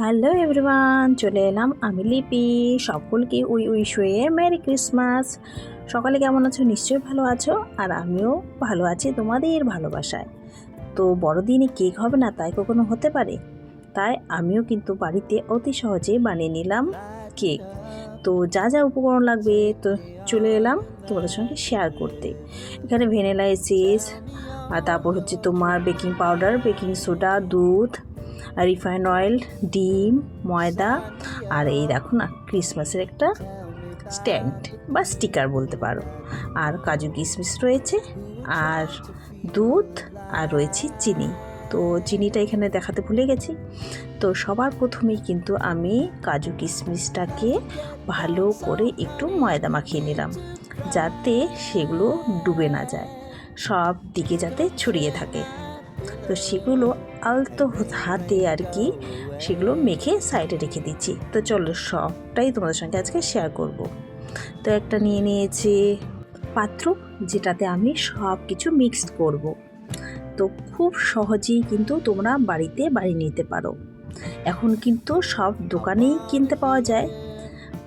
Hello everyone, চলে এলাম আমি লিপি। সকলকে উইশ হয়ে মেরি ক্রিসমাস। সকালে কেমন আছো? নিশ্চয়ই ভালো আছো, আর আমিও ভালো আছি তোমাদের ভালোবাসায়। তো বড়দিনে কেক হবে না তাই কখনো হতে পারে? তাই আমিও কিন্তু বাড়িতে অতি সহজে বানিয়ে নিলাম কেক। তো যা যা উপকরণ লাগবে তো চলে এলাম তোমাদের সঙ্গে শেয়ার করতে। এখানে ভ্যানিলা এসেন্স, আর তারপর হচ্ছে তোমার বেকিং পাউডার, বেকিং সোডা, দুধ, রিফাইন অয়েল, ডিম, ময়দা, আর এই দেখো না ক্রিসমাসের একটা স্ট্যান্ড বা স্টিকার বলতে পারো, আর কাজু কিশমিশ রয়েছে, আর দুধ, আর রয়েছে চিনি। তো চিনিটা এখানে দেখাতে ভুলে গেছি। তো সবার প্রথমেই কিন্তু আমি কাজু কিশমিশটাকে ভালো করে একটু ময়দা মাখিয়ে নিলাম, যাতে সেগুলো ডুবে না যায়, সব দিকে যাতে ছড়িয়ে থাকে। তো সেগুলো আলতো হাতে আর কি সেগুলো মেখে সাইডে রেখে দিচ্ছি। তো চলো সবটাই তোমাদের সঙ্গে আজকে শেয়ার করব। তো একটা নিয়ে নিয়েছি পাত্র, যেটাতে আমি সব কিছু মিক্সড করব। তো খুব সহজেই কিন্তু তোমরা বাড়িতে বানিয়ে নিতে পারো। এখন কিন্তু সব দোকানেই কিনতে পাওয়া যায়।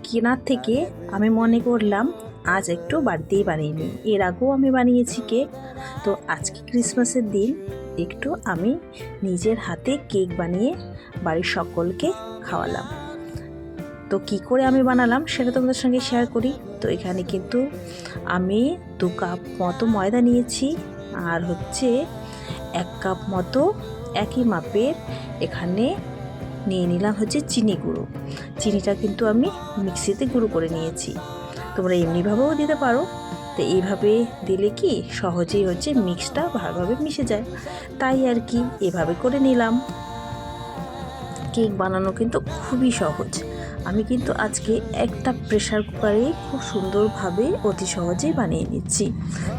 কেনার থেকে আমি মনে করলাম আজ একটু বাড়িতেই বানিয়ে নিই। এর আগেও আমি বানিয়েছি কেক। তো আজকে ক্রিসমাসের দিন একটু আমি নিজের হাতে কেক বানিয়ে বাড়ির সকলকে খাওয়ালাম। তো কি করে আমি বানালাম সেটা তোমাদের সঙ্গে শেয়ার করি। তো এখানে কিন্তু আমি 2 কাপ মতো ময়দা নিয়েছি, আর হচ্ছে 1 কাপ মতো একই মাপের এখানে নিয়ে নিলাম হচ্ছে চিনি গুঁড়ো। চিনিটা কিন্তু আমি মিক্সিতে গুঁড়ো করে নিয়েছি, তোমরা এমনিভাবেও দিতে পারো। তো এইভাবে দিলে কি সহজেই হচ্ছে মিক্সটা ভালোভাবে মিশে যায়, তাই আর কি এভাবে করে নিলাম। কেক বানানো কিন্তু খুবই সহজ। আমি কিন্তু আজকে একটা প্রেশার কুকারে খুব সুন্দরভাবে অতি সহজেই বানিয়ে নিচ্ছি।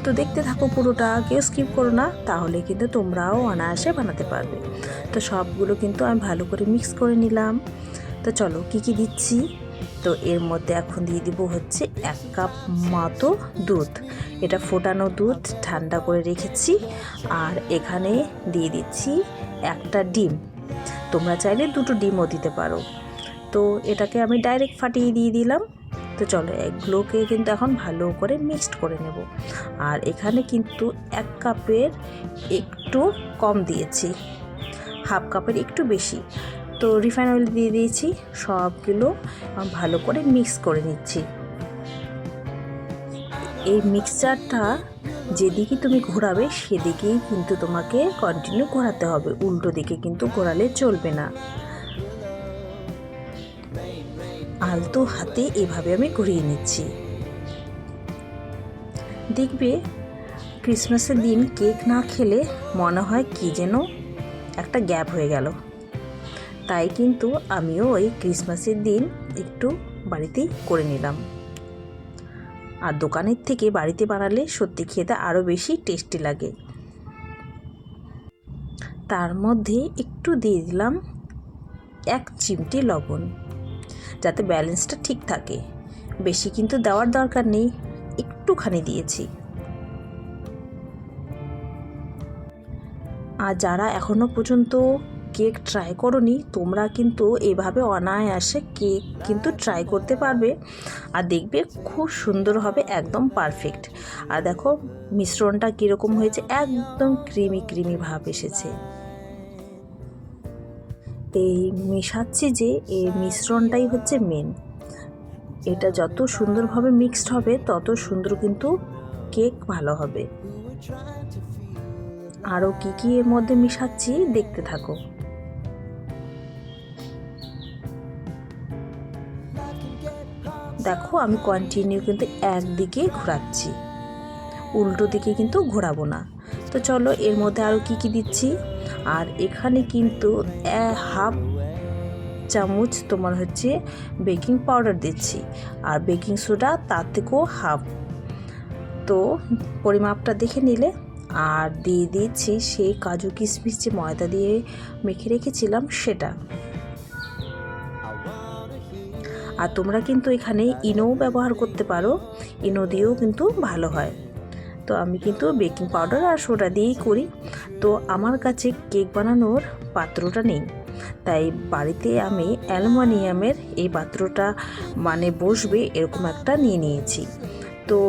তো দেখতে থাকো পুরোটা, কেউ স্কিপ করো না, তাহলে কিন্তু তোমরাও অনায়াসে বানাতে পারবে। তো সবগুলো কিন্তু আমি ভালো করে মিক্স করে নিলাম। তো চলো কি কি দিচ্ছি। তো এর মধ্যে এখন দিয়ে দিব হচ্ছে 1 কাপ মতো দুধ। এটা ফোটানো দুধ, ঠান্ডা করে রেখেছি। আর এখানে দিয়ে দিচ্ছি একটা ডিম। তোমরা চাইলে 2টো ডিমও দিতে পারো। তো এটাকে আমি ডাইরেক্ট ফাটিয়ে দিয়ে দিলাম। তো চলো এগুলোকে কিন্তু এখন ভালো করে মিক্সড করে নেব। আর এখানে কিন্তু 1 কাপের একটু কম দিয়েছি, হাফ কাপের একটু বেশি। তো রিফাইন অয়েল দিয়ে দিয়েছি। সবগুলো ভালো করে মিক্স করে নিচ্ছি। এই মিক্সচারটা যেদিকে তুমি ঘোরাবে সেদিকেই কিন্তু তোমাকে কন্টিনিউ ঘোরাতে হবে, উল্টো দিকে কিন্তু ঘোরালে চলবে না। আলতো হাতে এভাবে আমি ঘুরিয়ে নিচ্ছি। দেখবে ক্রিসমাসের দিন কেক না খেলে মনে হয় কি যেন একটা গ্যাপ হয়ে গেল। তাই কিন্তু আমিও ওই ক্রিসমাসের দিন একটু বাড়িতেই করে নিলাম। আর দোকানের থেকে বাড়িতে বানালে সত্যি খেতে আরও বেশি টেস্টি লাগে। তার মধ্যে একটু দিয়ে দিলাম 1 চিমটি লবণ, যাতে ব্যালেন্সটা ঠিক থাকে। বেশি কিন্তু দেওয়ার দরকার নেই, একটুখানি দিয়েছি। আর যারা এখনও পর্যন্ত কেক ট্রাই করোনি, তোমরা কিন্তু এভাবে অনায়াসে কেক কিন্তু ট্রাই করতে পারবে। আর দেখবে খুব সুন্দর হবে, একদম পারফেক্ট। আর দেখো মিশ্রণটা কীরকম হয়েছে, একদম ক্রিমি ক্রিমি ভাব এসেছে। এই মেশাচ্ছি যে এই মিশ্রণটাই হচ্ছে মেন। এটা যত সুন্দরভাবে মিক্সড হবে তত সুন্দর কিন্তু কেক ভালো হবে। আরও কি কি এর মধ্যে মিশাচ্ছি দেখতে থাকো। দেখো আমি কন্টিনিউ কিন্তু একদিকে ঘোরাচ্ছি, উল্টো দিকে কিন্তু ঘোরাবো না। তো চলো এর মধ্যে আরও কি কি দিচ্ছি। আর এখানে কিন্তু হাফ চামচ তোমার হচ্ছে বেকিং পাউডার দিচ্ছি, আর বেকিং সোডা তার থেকেও হাফ। তো পরিমাপটা দেখে নিলে। আর দিয়ে দিচ্ছি সেই কাজু কিশমিশ যে ময়দা দিয়ে মেখে রেখেছিলাম সেটা। আর তোমরা কিন্তু এখানে ইনোও ব্যবহার করতে পারো, ইনো দিয়েও কিন্তু ভালো হয়। তো আমি কিন্তু বেকিং পাউডার আর সোডা দিয়েই করি। তো আমার কাছে কেক বানানোর পাত্রটা নেই, তাই বাড়িতে আমি অ্যালুমিনিয়ামের এই পাত্রটা মানে বসবে এরকম একটা নিয়ে নিয়েছি। তো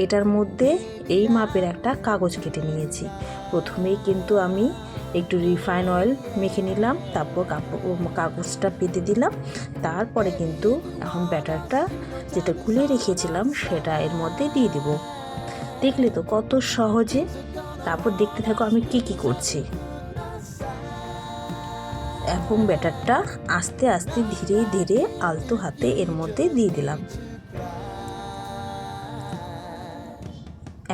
এটার মধ্যে এই মাপের একটা কাগজ কেটে নিয়েছি। প্রথমেই কিন্তু আমি একটু রিফাইন অয়েল মেখে নিলাম, তারপর কাগজটা পেতে দিলাম। তারপরে কিন্তু এখন ব্যাটারটা যেটা গুলে রেখেছিলাম সেটা এর মধ্যে দিয়ে দেব। দেখলে তো কত সহজে। তারপর দেখতে থাকো আমি কি করছি। এখন ব্যাটারটা আস্তে আস্তে ধীরে ধীরে আলতো হাতে এর মধ্যে দিয়ে দিলাম।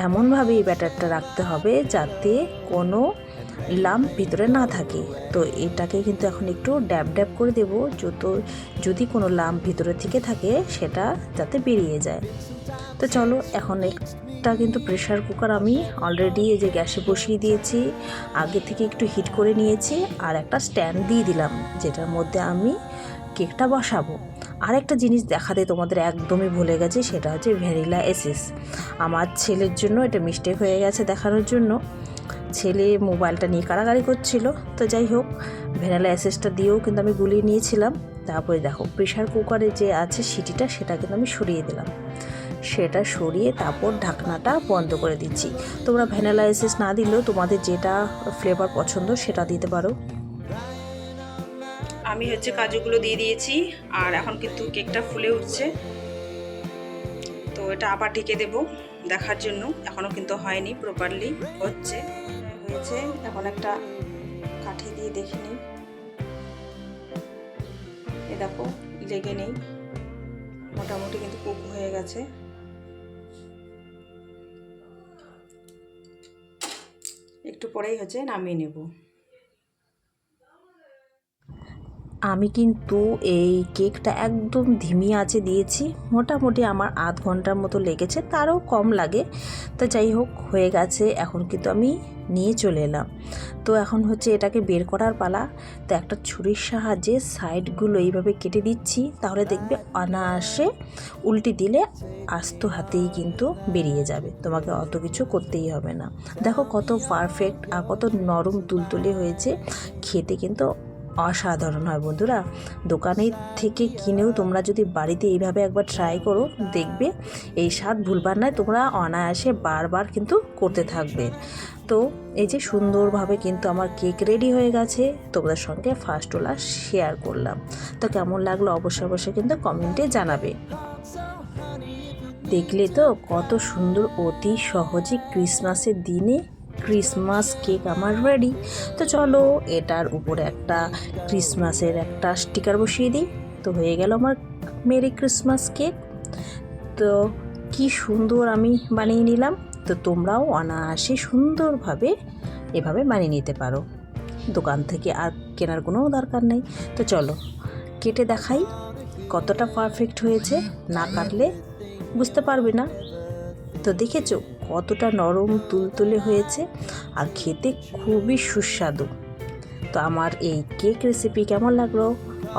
এমনভাবে এই ব্যাটারটা রাখতে হবে যাতে কোনো লাম্প ভিতরে না থাকে। তো এটাকে কিন্তু এখন একটু ড্যাব ড্যাব করে দেব, যদি কোনো লাম্প ভিতরে থেকে থাকে সেটা যাতে বেরিয়ে যায়। তো চলো, এখন একটা কিন্তু প্রেশার কুকার আমি অলরেডি এই যে গ্যাসে বসিয়ে দিয়েছি, আগে থেকে একটু হিট করে নিয়েছি। আর একটা স্ট্যান্ড দিয়ে দিলাম যেটার মধ্যে আমি কেকটা বসাবো। আরেকটা জিনিস দেখাতে তোমাদের একদমই ভুলে গেছি, সেটা হচ্ছে ভ্যানিলা এসেন্স। আমার ছেলের জন্য এটা মিস্টেক হয়ে গেছে দেখানোর জন্য। ছেলে মোবাইলটা নিয়ে কাড়াকাড়ি করছিল। তো যাই হোক, ভ্যানিলা এসেন্সটা দিয়েও কিন্তু আমি গুলিয়ে নিয়েছিলাম। তারপরে দেখো প্রেশার কুকারে যে আছে সিটিটা সেটা কিন্তু আমি সরিয়ে দিলাম। সেটা সরিয়ে তারপর ঢাকনাটা বন্ধ করে দিচ্ছি। তোমরা ভ্যানিলা এসেন্স না দিলেও তোমাদের যেটা ফ্লেভার পছন্দ সেটা দিতে পারো। আমি হচ্ছে কাজুগুলো দিয়ে দিয়েছি, আর এখন কিন্তু কেকটা ফুলে উঠছে। তো এটা আবার ঢেকে দেব দেখার জন্য। এখনও কিন্তু হয়নি, প্রপারলি হয়েছে। এখন একটা কাঠি দিয়ে দেখে নিই। এ দেখো, লেগে নেই, মোটামুটি কিন্তু কুক হয়ে গেছে। একটু পরেই হচ্ছে নামিয়ে নেব। আমি কিন্তু এই কেকটা একদম ধিমি আঁচে দিয়েছি। মোটামুটি আমার আধ ঘন্টার মতো লেগেছে, তারও কম লাগে। তো যাই হোক, হয়ে গেছে। এখন কিন্তু আমি নিয়ে চলে এলাম। তো এখন হচ্ছে এটাকে বের করার পালা। তো একটা ছুরির সাহায্যে সাইডগুলো এইভাবে কেটে দিচ্ছি, তাহলে দেখবে অনায়াসে উল্টে দিলে আস্ত হাতেই কিন্তু বেরিয়ে যাবে, তোমাকে অত কিছু করতেই হবে না। দেখো কত পারফেক্ট আর কত নরম তুলতুলে হয়েছে। খেতে কিন্তু অসাধারণ হয় বন্ধুরা। দোকানের থেকে কিনেও তোমরা যদি বাড়িতে এইভাবে একবার ট্রাই করো, দেখবে এই স্বাদ ভুলবার নয়, তোমরা অনায়াসে বারবার কিন্তু করতে থাকবে। তো এই যে সুন্দরভাবে কিন্তু আমার কেক রেডি হয়ে গেছে, তোমাদের সঙ্গে ফার্স্ট ওলা শেয়ার করলাম। তো কেমন লাগলো অবশ্যই কিন্তু কমেন্টে জানাবে। দেখলে তো কত সুন্দর, অতি সহজে ক্রিসমাসের দিনে ক্রিসমাস কেক আমার রেডি। তো চলো এটার উপরে একটা ক্রিসমাসের একটা স্টিকার বসিয়ে দিই। তো হয়ে গেল আমার মেরি ক্রিসমাস কেক। তো কি সুন্দর আমি বানিয়ে নিলাম। তো তোমরাও অনায়াসে সুন্দরভাবে এভাবে বানিয়ে নিতে পারো, দোকান থেকে আর কেনার কোনো দরকার নেই। তো চলো কেটে দেখাই কতটা পারফেক্ট হয়েছে, না কাটলে বুঝতে পারবে না। তো দেখেছো কতটা নরম তুলতুলে হয়েছে আর খেতে খুবই সুস্বাদু। তো আমার এই কেক রেসিপি কেমন লাগলো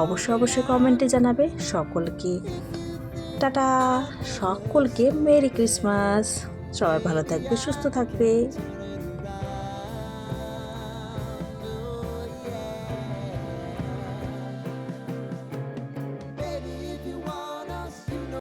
অবশ্যই কমেন্টে জানাবে। সকলকে টাটা, সকলকে মেরি ক্রিসমাস। সবাই ভালো থাকবে, সুস্থ থাকবে।